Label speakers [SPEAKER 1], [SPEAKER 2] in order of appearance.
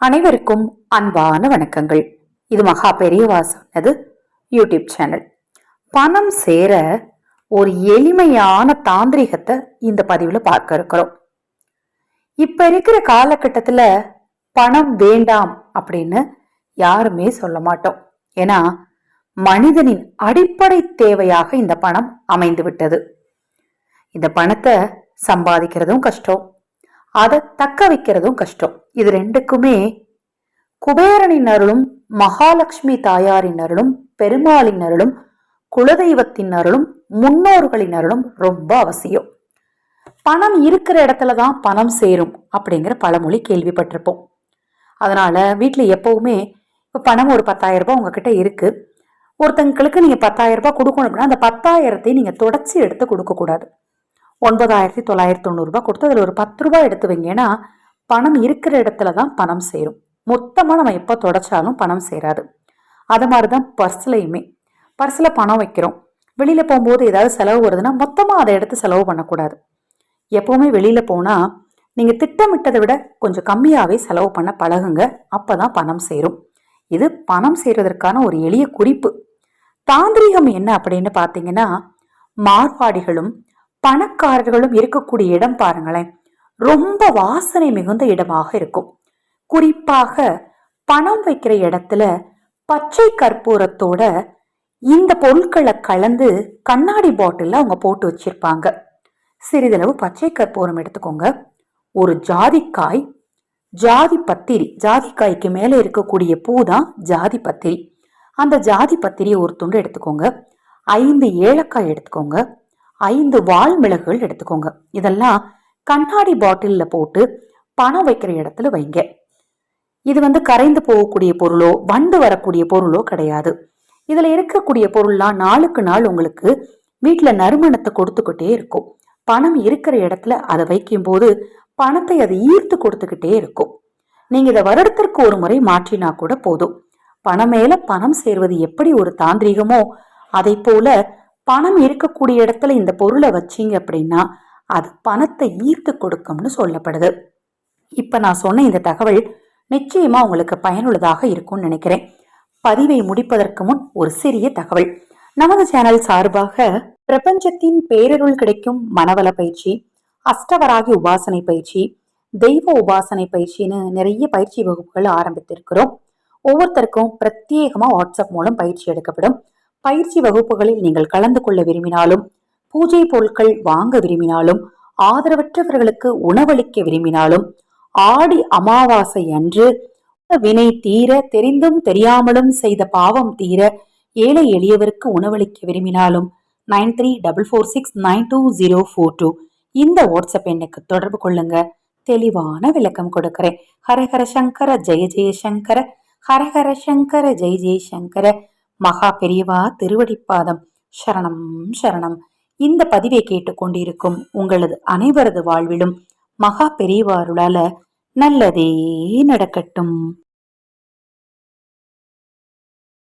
[SPEAKER 1] அனைவருக்கும் அன்பான வணக்கங்கள். இது மகா பெரியவா சொன்னது யூடியூப் சேனல். பணம் சேர ஒரு எளிமையான தாந்திரிகத்தை இந்த பதிவுல பார்க்க இருக்கிறோம். இப்ப இருக்கிற காலகட்டத்துல பணம் வேண்டாம் அப்படின்னு யாருமே சொல்ல மாட்டோம். ஏன்னா மனிதனின் அடிப்படை தேவையாக இந்த பணம் அமைந்து விட்டது. இந்த பணத்தை சம்பாதிக்கிறதும் கஷ்டம், அதை தக்க வைக்கிறதும் கஷ்டம். இது ரெண்டுக்குமே குபேரனின் அருளும், மகாலட்சுமி தாயாரின் அருளும், பெருமாளின் அருளும், குலதெய்வத்தின் அருளும், முன்னோர்களின் அருளும் ரொம்ப அவசியம். பணம் இருக்கிற இடத்துலதான் பணம் சேரும் அப்படிங்கிற பழமொழி கேள்விப்பட்டிருப்போம். அதனால வீட்டுல எப்பவுமே இப்ப பணம் ஒரு 10,000 ரூபாய் உங்ககிட்ட இருக்கு, ஒருத்தங்களுக்கு நீங்க 10,000 ரூபாய் கொடுக்கணும் அப்படின்னா அந்த 10,000 நீங்க தொடச்சி எடுத்து கொடுக்க கூடாது. 9,990 ரூபாய் கொடுத்து அதுல ஒரு 10 ரூபாய் எடுத்து வைங்கன்னா பணம் இருக்கிற இடத்துலதான் பணம் சேரும். மொத்தமா நம்ம எப்ப தொடச்சாலும் பணம் சேராது. அது மாதிரிதான் பர்ஸ்லயுமே. பர்ஸ்ல பணம் வைக்கிறோம், வெளியில போகும்போது ஏதாவது செலவு வருதுன்னா மொத்தமா அதை எடுத்து செலவு பண்ணக்கூடாது. எப்பவுமே வெளியில போனா நீங்க திட்டமிட்டதை விட கொஞ்சம் கம்மியாவே செலவு பண்ண பழகுங்க. அப்பதான் பணம் சேரும். இது பணம் சேர்வதற்கான ஒரு எளிய குறிப்பு. தாந்திரிகம் என்ன அப்படின்னு பாத்தீங்கன்னா, மார்வாடிகளும் பணக்காரர்களும் இருக்கக்கூடிய இடம் பாருங்களேன், ரொம்ப வாசனை மிகுந்த இடமாக இருக்கும். குறிப்பாக பணம் வைக்கிற இடத்துல பச்சை கற்பூரத்தோட இந்த பொருட்களை கலந்து கண்ணாடி பாட்டில் அவங்க போட்டு வச்சிருப்பாங்க. சிறிதளவு பச்சை கற்பூரம் எடுத்துக்கோங்க, ஒரு ஜாதிக்காய், ஜாதி பத்திரி, ஜாதிக்காய்க்கு மேல இருக்கக்கூடிய பூ தான் ஜாதி பத்திரி. அந்த ஜாதி பத்திரியை ஒரு துண்டு எடுத்துக்கோங்க, 5 ஏலக்காய் எடுத்துக்கோங்க, 5 வால்மிளகுகள் எடுத்துக்கோங்க. இதெல்லாம் கண்ணாடி பாட்டில்ல போட்டு பணம் வைக்கிற இடத்துல வைங்க. இது கரைந்து போகக்கூடிய பொருளோ வண்டு வரக்கூடிய பொருளோ கிடையாது. இதுல இருக்கக்கூடிய பொருள்லாம் நாளுக்கு நாள் உங்களுக்கு வீட்டுல நறுமணத்தை கொடுத்துக்கிட்டே இருக்கும். பணம் இருக்கிற இடத்துல அதை வைக்கும் போது பணத்தை அது ஈர்த்து கொடுத்துக்கிட்டே இருக்கும். நீங்க இதை வருடத்திற்கு ஒரு முறை மாற்றினா கூட போதும். பணம் மேல பணம் சேர்வது எப்படி ஒரு தாந்திரிகமோ அதை போல பணம் இருக்கக்கூடிய இடத்துல இந்த பொருளை வச்சீங்க அப்படின்னா அது பணத்தை ஈர்த்து கொடுக்கும்னு சொல்லப்படுது. இப்ப நான் சொன்ன இந்த தகவல் நிச்சயமா உங்களுக்கு பயனுள்ளதாக இருக்கும்னு நினைக்கிறேன். பதிவை முடிப்பதற்கு முன் ஒரு சிறிய தகவல். நமது சேனல் சார்பாக பிரபஞ்சத்தின் பேரருள் கிடைக்கும் மனவள பயிற்சி, அஷ்டவராகி உபாசனை பயிற்சி, தெய்வ உபாசனை பயிற்சின்னு நிறைய பயிற்சி வகுப்புகள் ஆரம்பித்திருக்கிறோம். ஒவ்வொருத்தருக்கும் பிரத்யேகமா வாட்ஸ்அப் மூலம் பயிற்சி எடுக்கப்படும். பயிற்சி வகுப்புகளில் நீங்கள் கலந்து கொள்ள விரும்பினாலும், பூஜை பொருட்கள் வாங்க விரும்பினாலும், ஆதரவற்றவர்களுக்கு உணவளிக்க விரும்பினாலும், ஆடி அமாவாசை அன்று வினை தீர தெரிந்தும் தெரியாமலும் செய்த பாவம் தீர ஏழை எளியவருக்கு உணவளிக்க விரும்பினாலும் 9344692042 இந்த வாட்ஸ்அப் எண்ணுக்கு தொடர்பு கொள்ளுங்க. தெளிவான விளக்கம் கொடுக்கிறேன். ஹரஹர சங்கர ஜெய ஜெயசங்கர, ஹரஹர சங்கர ஜெய ஜெயசங்கர. மகா பெரியவா திருவடிப்பாதம் சரணம் சரணம். இந்த பதிவை கேட்டுக்கொண்டிருக்கும் உங்களது அனைவரது வாழ்விலும் மகா பெரியவா அருளால நல்லதே நடக்கட்டும்.